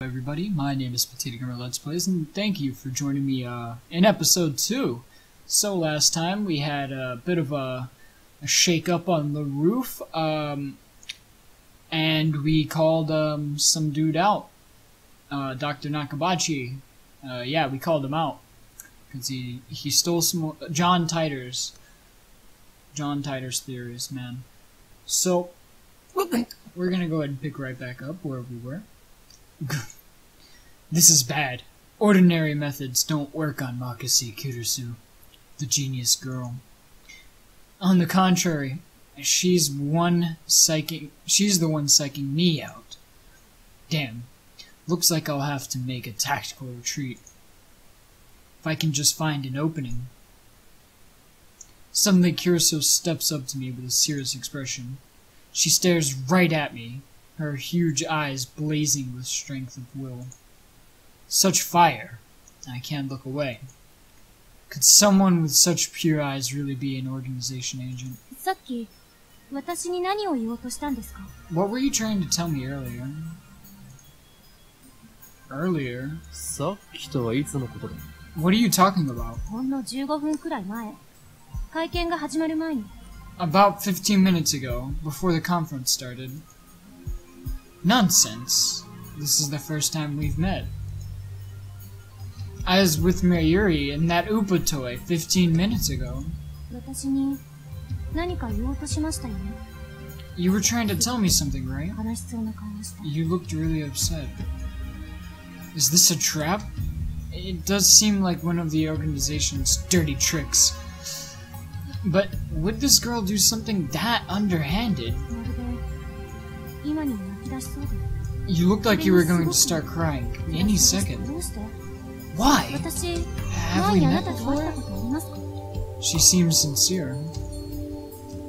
Everybody, my name is PotatoeGamerLP and thank you for joining me in episode 2. So last time we had a bit of a shake-up on the roof, and we called some dude out, Dr. Nakabachi. Yeah, we called him out because he stole some John Titor's theories, man. So we're gonna go ahead and pick right back up where we were. This is bad. Ordinary methods don't work on Makase Kurusu, the genius girl. On the contrary, she's the one psyching me out. Damn. Looks like I'll have to make a tactical retreat. If I can just find an opening. Suddenly Kurusu steps up to me with a serious expression. She stares right at me, her huge eyes blazing with strength of will. Such fire, I can't look away. Could someone with such pure eyes really be an organization agent? What were you trying to tell me earlier? Earlier? What are you talking about? About 15 minutes ago, before the conference started. Nonsense. This is the first time we've met. I was with Mayuri and that Upa toy 15 minutes ago. You were trying to tell me something, right? You looked really upset. Is this a trap? It does seem like one of the organization's dirty tricks. But would this girl do something that underhanded? You looked like you were going to start crying any second. Why? Have we met before? She seems sincere.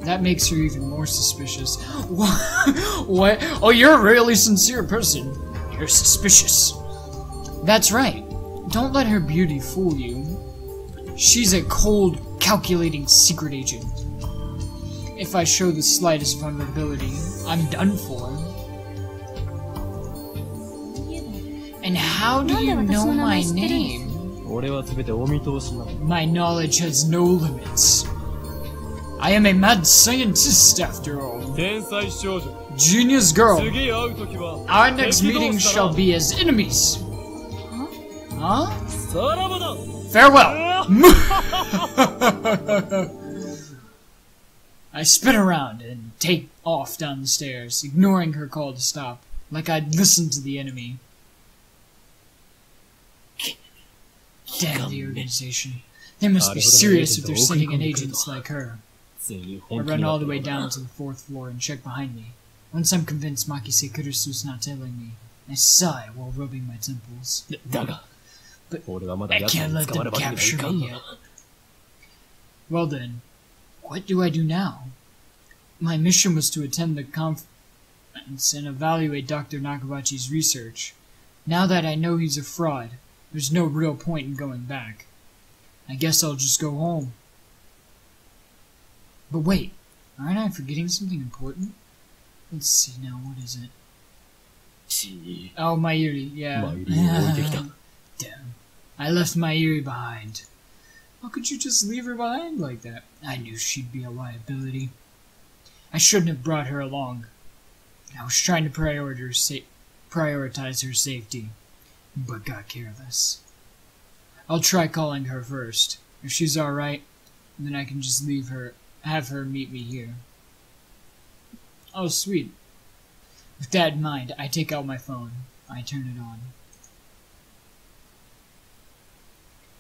That makes her even more suspicious. What? Oh, you're a really sincere person. You're suspicious. That's right. Don't let her beauty fool you. She's a cold, calculating secret agent. If I show the slightest vulnerability, I'm done for. And how do you know my name? My knowledge has no limits. I am a mad scientist after all. Genius girl. Our next meeting shall be as enemies. Huh? Farewell! I spin around and take off down the stairs, ignoring her call to stop, like I'd listened to the enemy. Damn the organization. They must be serious if they're sending in agents like her. I run all the way down to the 4th floor and check behind me. Once I'm convinced Makase Kurusu's not telling me, I sigh while rubbing my temples. But I can't let them capture me yet. Well then, what do I do now? My mission was to attend the conference and evaluate Dr. Nakabachi's research. Now that I know he's a fraud, there's no real point in going back. I guess I'll just go home. But wait, aren't I forgetting something important? Let's see now, what is it? Oh, Mayuri, yeah. Damn. I left Mayuri behind. How could you just leave her behind like that? I knew she'd be a liability. I shouldn't have brought her along. I was trying to prioritize her safety, but got careless. I'll try calling her first. If she's alright, then I can just have her meet me here. Oh, sweet. With that in mind, I take out my phone. I turn it on.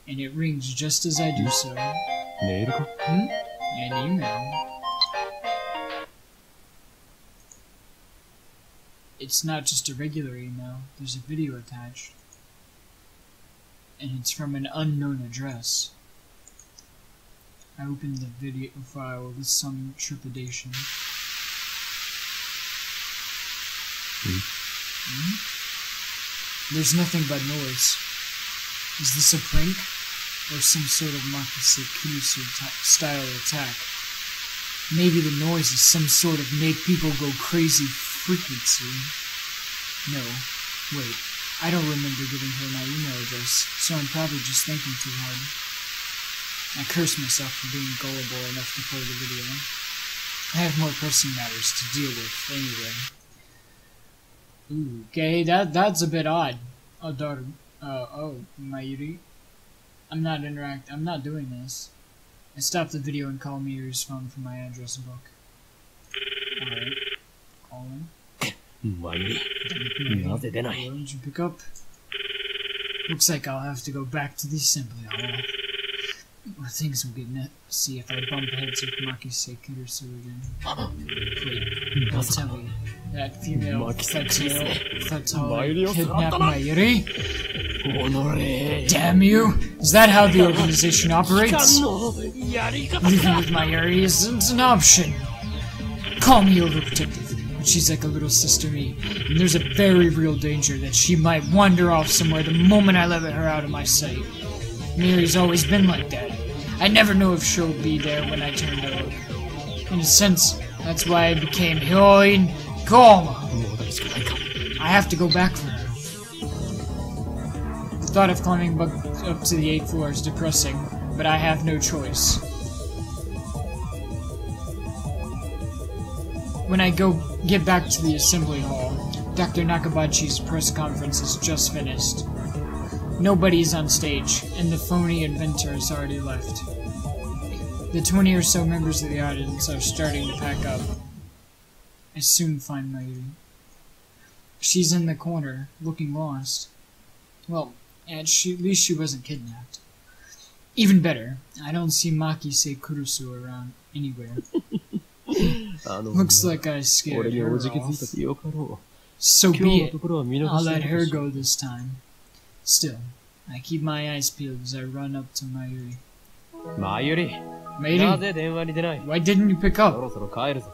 And it rings just as I do so. An email. It's not just a regular email. There's a video attached. And it's from an unknown address. I opened the video file with some trepidation. There's nothing but noise. Is this a prank? Or some sort of Makase Kurusu style attack? Maybe the noise is some sort of make people go crazy frequency. No, wait. I don't remember giving her my email address, so I'm probably just thinking too hard. I curse myself for being gullible enough to play the video. I have more pressing matters to deal with, anyway. Ooh, okay, that's a bit odd. Mayuri. I'm not doing this. I stopped the video and called Mayuri's phone from my address book. Alright. Calling. Why didn't you pick up? Looks like I'll have to go back to the assembly hall. Or things will get messy if I bump heads with Maki-se Kurusu again. Wait, don't tell me that female Fatale kidnapped Mayuri? Damn you! Is that how the organization operates? Leaving with Mayuri isn't an option. Call me overprotective, but she's like a little sister to me, and there's a very real danger that she might wander off somewhere the moment I let her out of my sight. Mayuri's always been like that. I never know if she'll be there when I turn to look. In a sense, that's why I became Hyoin Goma. I have to go back for her. The thought of climbing up to the 8th floor is depressing, but I have no choice. When I get back to the assembly hall, Dr. Nakabachi's press conference is just finished. Nobody's on stage, and the phony inventor has already left. The 20 or so members of the audience are starting to pack up. I soon find Mayuri. She's in the corner, looking lost. Well, at least she wasn't kidnapped. Even better, I don't see Maki-se Kurusu around anywhere. Looks like I scared her off. So be it. I'll let her go this time. Still, I keep my eyes peeled as I run up to Mayuri. Mayuri, why didn't you pick up?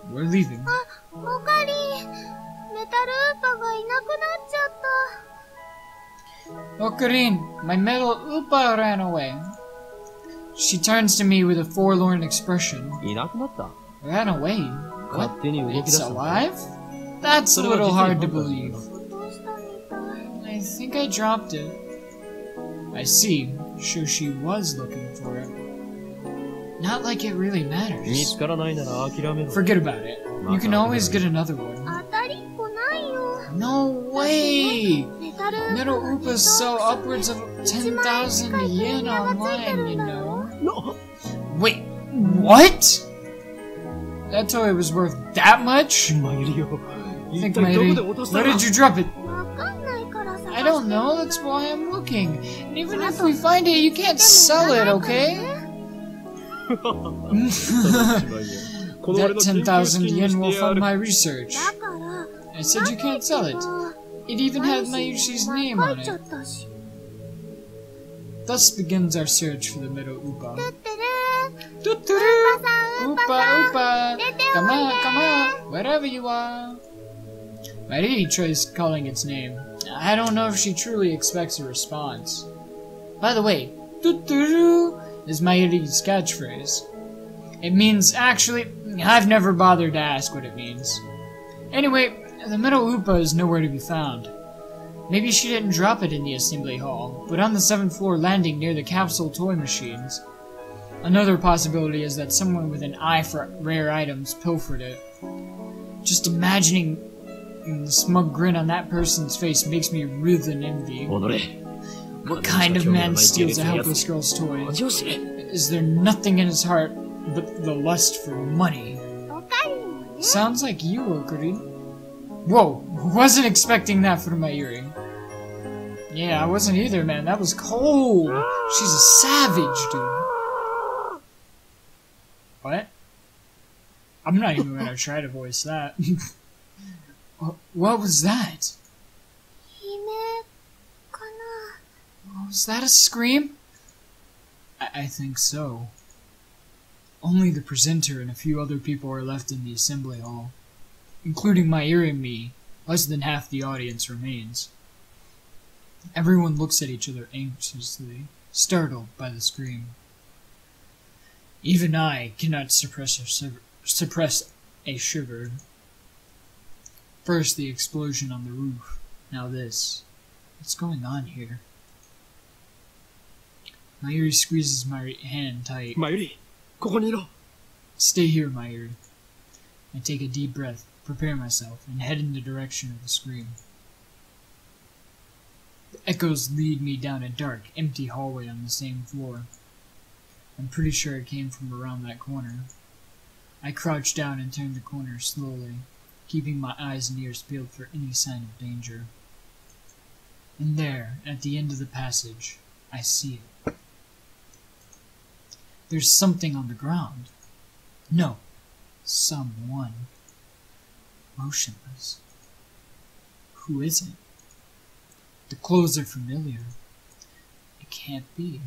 We're leaving. Okarin, my metal Upa ran away. She turns to me with a forlorn expression. Ran away? What? It's alive? That's a little hard to believe. I think I dropped it. I see. So she was looking for it. Not like it really matters. Forget about it. You can always get another one. No way! Metal Upas sell upwards of 10,000 yen online, you know. No. Wait, what? That toy was worth that much? Where did you drop it? I don't know, that's why I'm looking. And even if we find it, you can't sell it, okay? That 10,000 yen will fund my research. I said you can't sell it. It even had Mayushi's name on it. Thus begins our search for the Metal Upa. Upa, Upa! Come out, wherever you are. Mayuri tries calling its name. I don't know if she truly expects a response. By the way, "Tuturu" is Mayuri's catchphrase. It means, actually, I've never bothered to ask what it means. Anyway, the Metal Upa is nowhere to be found. Maybe she didn't drop it in the assembly hall, but on the 7th floor landing near the capsule toy machines. Another possibility is that someone with an eye for rare items pilfered it. Just imagining the smug grin on that person's face makes me writhe in envy. What kind of man steals a helpless girl's toy? Is there nothing in his heart but the lust for money? Sounds like you, Okarin. Whoa, wasn't expecting that from Mayuri. Yeah, I wasn't either, man. That was cold. She's a savage, dude. What? I'm not even gonna try to voice that. What was that? Was that a scream? I think so. Only the presenter and a few other people are left in the assembly hall. Including Mayuri and me, less than half the audience remains. Everyone looks at each other anxiously, startled by the scream. Even I cannot suppress a shiver. First the explosion on the roof, now this. What's going on here? Mayuri squeezes my hand tight. Mayuri, ここにいろ. Stay here, Mayuri. I take a deep breath, prepare myself, and head in the direction of the scream. The echoes lead me down a dark, empty hallway on the same floor. I'm pretty sure it came from around that corner. I crouch down and turn the corner slowly, keeping my eyes and ears peeled for any sign of danger. And there, at the end of the passage, I see it. There's something on the ground. No, someone. Motionless. Who is it? The clothes are familiar. It can't be.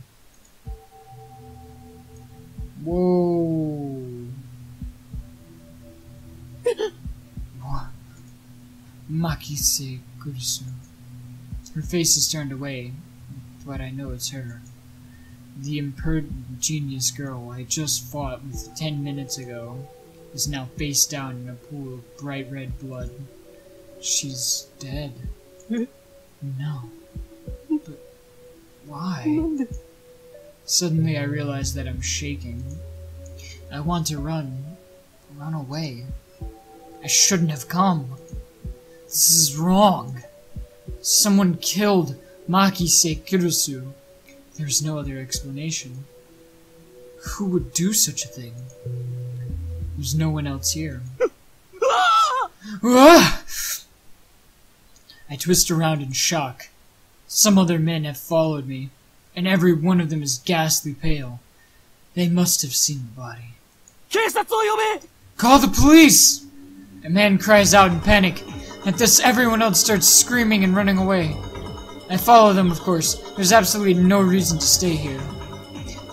Whoa. Makise Kurisu. Her face is turned away, but I know it's her. The impertinent genius girl I just fought with 10 minutes ago is now face down in a pool of bright red blood. She's dead. No. But why? Suddenly I realize that I'm shaking. I want to run away. I shouldn't have come. This is wrong. Someone killed Makise Kurisu. There's no other explanation. Who would do such a thing? There's no one else here. I twist around in shock. Some other men have followed me, and every one of them is ghastly pale. They must have seen the body. Call the police! A man cries out in panic. At this, everyone else starts screaming and running away. I follow them, of course. There's absolutely no reason to stay here.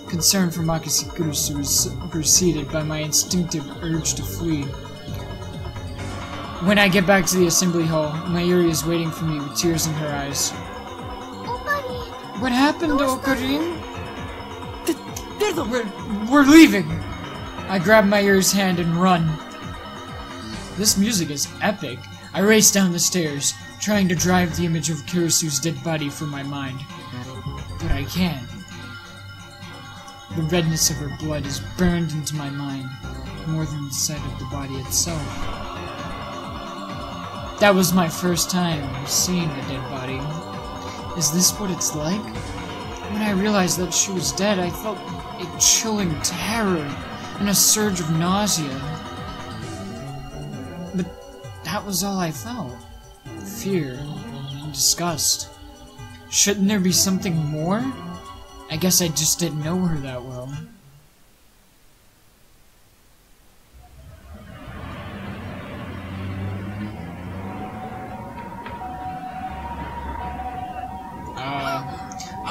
Concern for Makise Kurisu is preceded by my instinctive urge to flee. When I get back to the assembly hall, Mayuri is waiting for me with tears in her eyes. What happened, Okarin? We're leaving! I grab Mayuri's hand and run. This music is epic. I race down the stairs, trying to drive the image of Kurisu's dead body from my mind. But I can't. The redness of her blood is burned into my mind, more than the sight of the body itself. That was my first time seeing a dead body. Is this what it's like? When I realized that she was dead, I felt a chilling terror and a surge of nausea. But that was all I felt. Fear and disgust. Shouldn't there be something more? I guess I just didn't know her that well.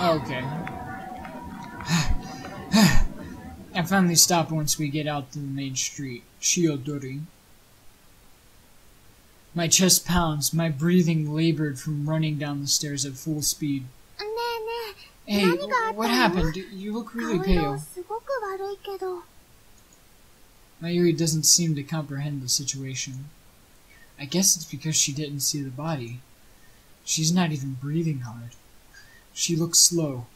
Okay. I finally stop once we get out to the main street, Shiodori. My chest pounds, my breathing labored from running down the stairs at full speed. Hey, what happened? You look really pale. Mayuri doesn't seem to comprehend the situation. I guess it's because she didn't see the body. She's not even breathing hard. She looks slow,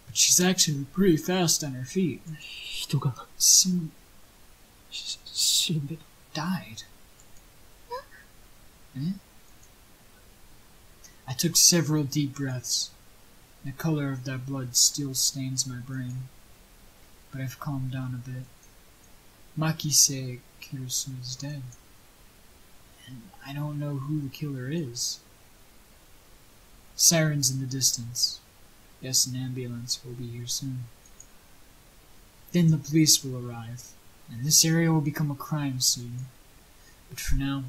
but she's actually pretty fast on her feet. Someone died. Eh? I took several deep breaths. The color of that blood still stains my brain, but I've calmed down a bit. Makise Kurisu is dead, and I don't know who the killer is. Sirens in the distance. Yes, an ambulance will be here soon. Then the police will arrive, and this area will become a crime scene. But for now,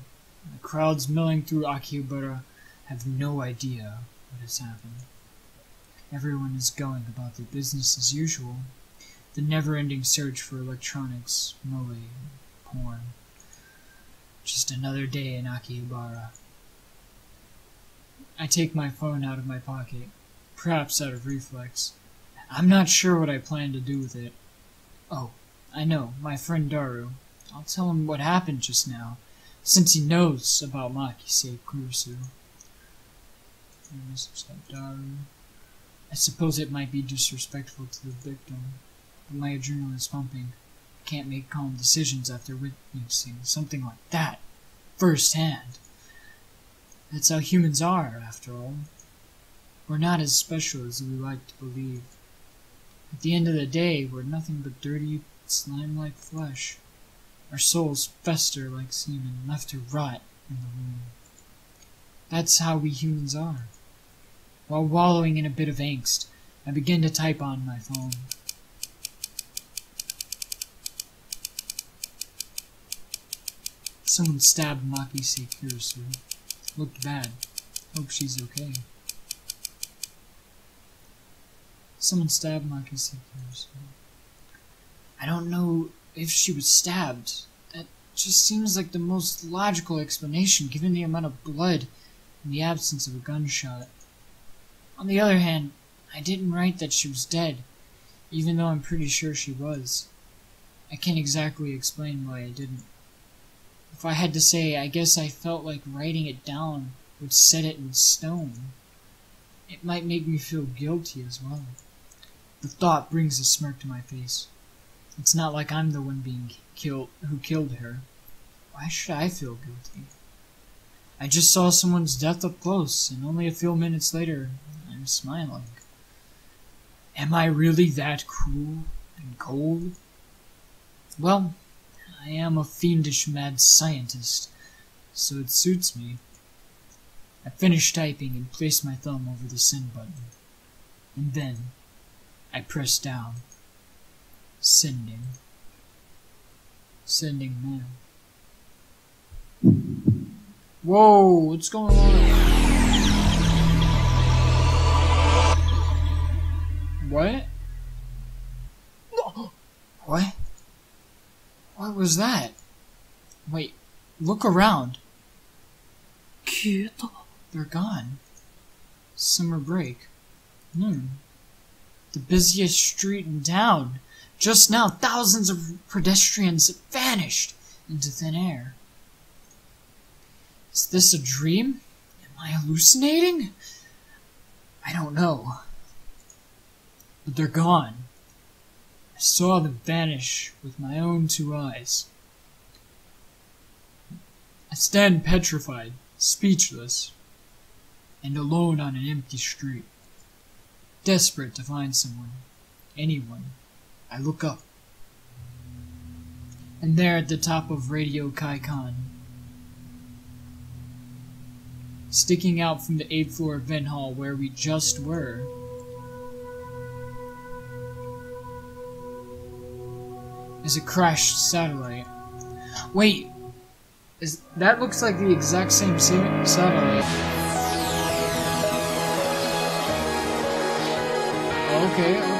the crowds milling through Akihabara have no idea what has happened. Everyone is going about their business as usual, the never-ending search for electronics, moe, porn. Just another day in Akihabara. I take my phone out of my pocket, perhaps out of reflex. I'm not sure what I plan to do with it. Oh, I know, my friend Daru. I'll tell him what happened just now, since he knows about Makise Kurisu. I suppose it might be disrespectful to the victim, but my adrenaline is pumping. I can't make calm decisions after witnessing something like that firsthand. That's how humans are, after all. We're not as special as we like to believe. At the end of the day, we're nothing but dirty, slime-like flesh. Our souls fester like semen, left to rot in the womb. That's how we humans are. While wallowing in a bit of angst, I begin to type on my phone. Someone stabbed Maki Sekirsu. Looked bad. Hope she's okay. Someone stabbed Maki Sekirsu. I don't know if she was stabbed. That just seems like the most logical explanation given the amount of blood in the absence of a gunshot. On the other hand, I didn't write that she was dead, even though I'm pretty sure she was. I can't exactly explain why I didn't. If I had to say, I guess I felt like writing it down would set it in stone. It might make me feel guilty as well. The thought brings a smirk to my face. It's not like I'm the one being who killed her. Why should I feel guilty? I just saw someone's death up close, and only a few minutes later, I'm smiling. Am I really that cruel and cold? Well, I am a fiendish mad scientist, so it suits me. I finished typing and placed my thumb over the send button. And then, I pressed down. Sending. Sending now. Whoa, what's going on? What? What? What was that? Wait, look around. They're gone. Summer break. Noon. The busiest street in town. Just now, thousands of pedestrians vanished into thin air. Is this a dream? Am I hallucinating? I don't know. But they're gone. I saw them vanish with my own 2 eyes. I stand petrified, speechless, and alone on an empty street. Desperate to find someone, anyone, I look up. And there at the top of Radio Kaikan, sticking out from the 8th floor event hall where we just were, is a crashed satellite. Wait, that looks like the exact same satellite. Okay.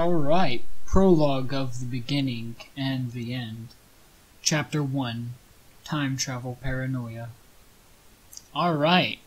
Alright, prologue of the beginning and the end. Chapter 1, Time Travel Paranoia. Alright.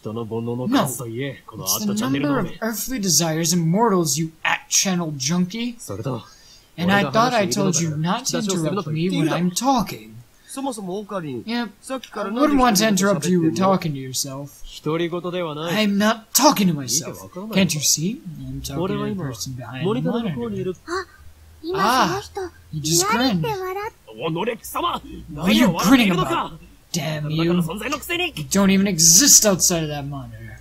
No, it's the number of earthly desires and mortals, you at-channel junkie. And I thought I told you not to interrupt me when I'm talking. Yep, I wouldn't want to interrupt you talking to yourself. I'm not talking to myself. Can't you see? I'm talking to the person behind the monitor. Ah, you just grinned. What are you grinning about? Damn you. You don't even exist outside of that monitor.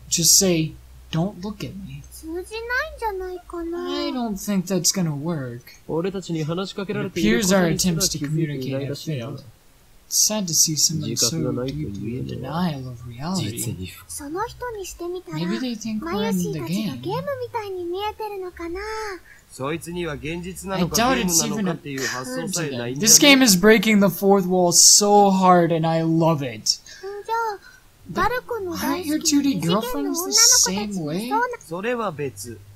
Just say, don't look at me. I don't think that's gonna work. It appears our attempts to communicate have failed. It's sad to see someone so deeply in denial of reality. Maybe they think we're in the game. I doubt it's even occurred to them. This game is breaking the fourth wall so hard and I love it. But aren't your 2D girlfriends the same way?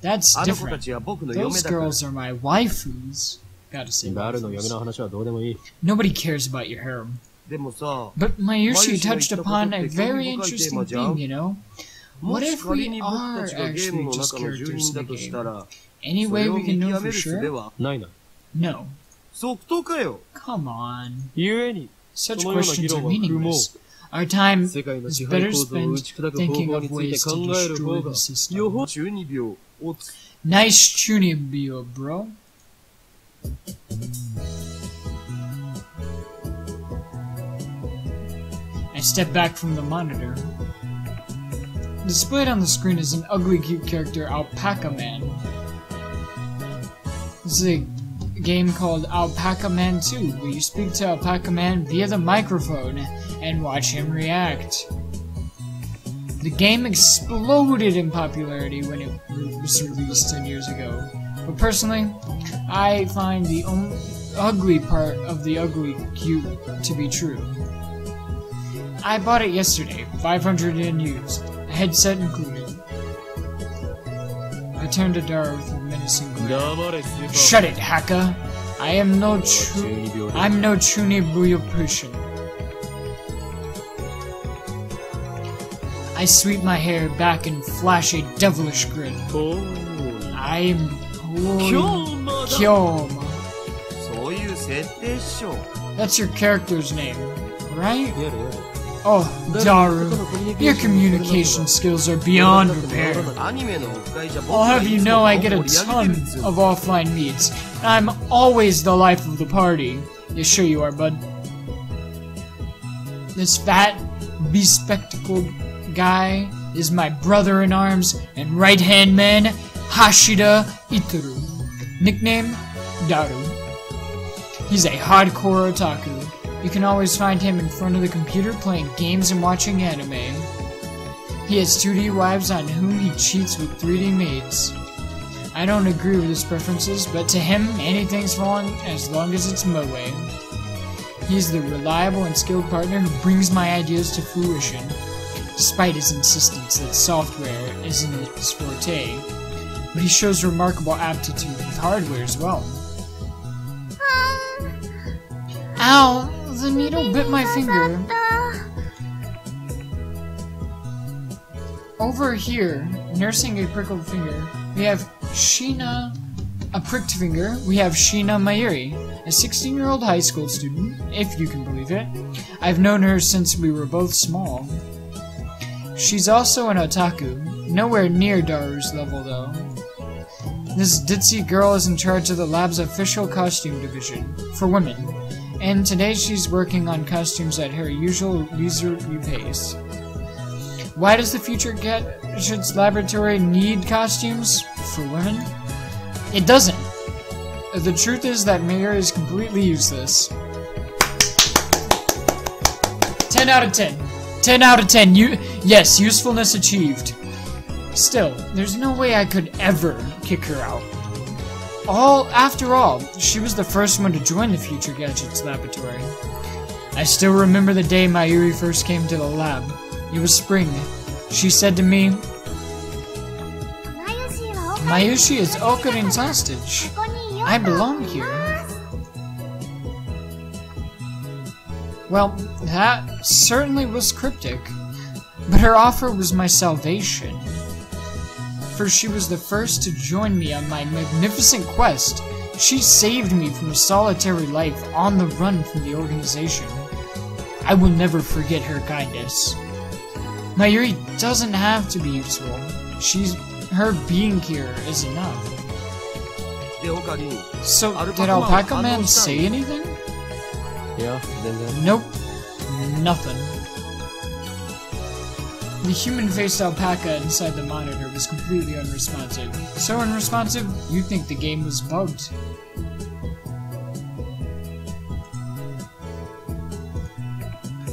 That's different. Those girls are my waifus. Gotta say waifus. Nobody cares about your harem. But Mayushi touched upon a very interesting theme, you know? What if we are actually just characters in the game? Any way we can know for sure? No. Come on. Such questions are meaningless. Our time is better spent thinking of ways to destroy the system. Nice chunibyo, bro. I step back from the monitor. Displayed on the screen is an ugly cute character, Alpaca Man. This is a game called Alpaca Man 2, where you speak to Alpaca Man via the microphone and watch him react. The game exploded in popularity when it was released 10 years ago, but personally, I find the ugly part of the ugly cute to be true. I bought it yesterday, 500 yen used, a headset included. I turned to Dara with a menacing glare. Shut it, Haka! I'm no Chunibuyo person. I sweep my hair back and flash a devilish grin. I am Kyoma. That's your character's name, right? Oh, Daru, your communication skills are beyond repair. I'll have you know I get a ton of offline meets, and I'm always the life of the party. Yeah, sure you are, bud. This fat, bespectacled guy is my brother-in-arms and right-hand man, Hashida Itaru. Nickname, Daru. He's a hardcore otaku. You can always find him in front of the computer playing games and watching anime. He has 2D wives on whom he cheats with 3D maids. I don't agree with his preferences, but to him, anything's fine as long as it's moe. He's the reliable and skilled partner who brings my ideas to fruition, despite his insistence that software isn't his forte. But he shows remarkable aptitude with hardware as well. Ow! The needle bit my finger. Over here, nursing a prickled finger, we have Sheena, a pricked finger. We have Sheena Mayuri, a 16-year-old high school student, if you can believe it. I've known her since we were both small. She's also an otaku, nowhere near Daru's level though. This ditzy girl is in charge of the lab's official costume division, for women. And today she's working on costumes at her usual leisurely pace. Why does the Future Gadgets Laboratory need costumes for women? It doesn't. The truth is that Mayuri is completely useless. 10 out of 10. 10 out of 10. Yes, usefulness achieved. Still, there's no way I could ever kick her out. After all, she was the first one to join the Future Gadgets Laboratory. I still remember the day Mayuri first came to the lab. It was spring. She said to me, Mayushi is Okarin's hostage. I belong here. Well, that certainly was cryptic, but her offer was my salvation. For she was the first to join me on my magnificent quest. She saved me from a solitary life on the run from the organization. I will never forget her kindness. Mayuri doesn't have to be useful. Her being here is enough. So, did Alpaca Man say anything? Yeah, Nope. Nothing. The human-faced alpaca inside the monitor was completely unresponsive. So unresponsive, you'd think the game was bugged.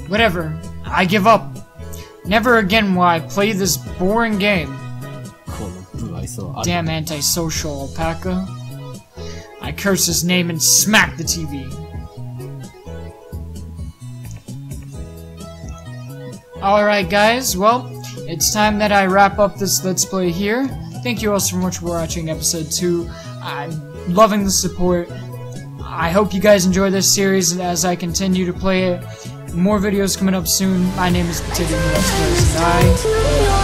Whatever. I give up. Never again will I play this boring game. Damn antisocial alpaca. I curse his name and smack the TV. Alright guys, well, it's time that I wrap up this Let's Play here. Thank you all so much for watching episode 2. I'm loving the support. I hope you guys enjoy this series as I continue to play it. More videos coming up soon. My name is PotatoeGamerLP and I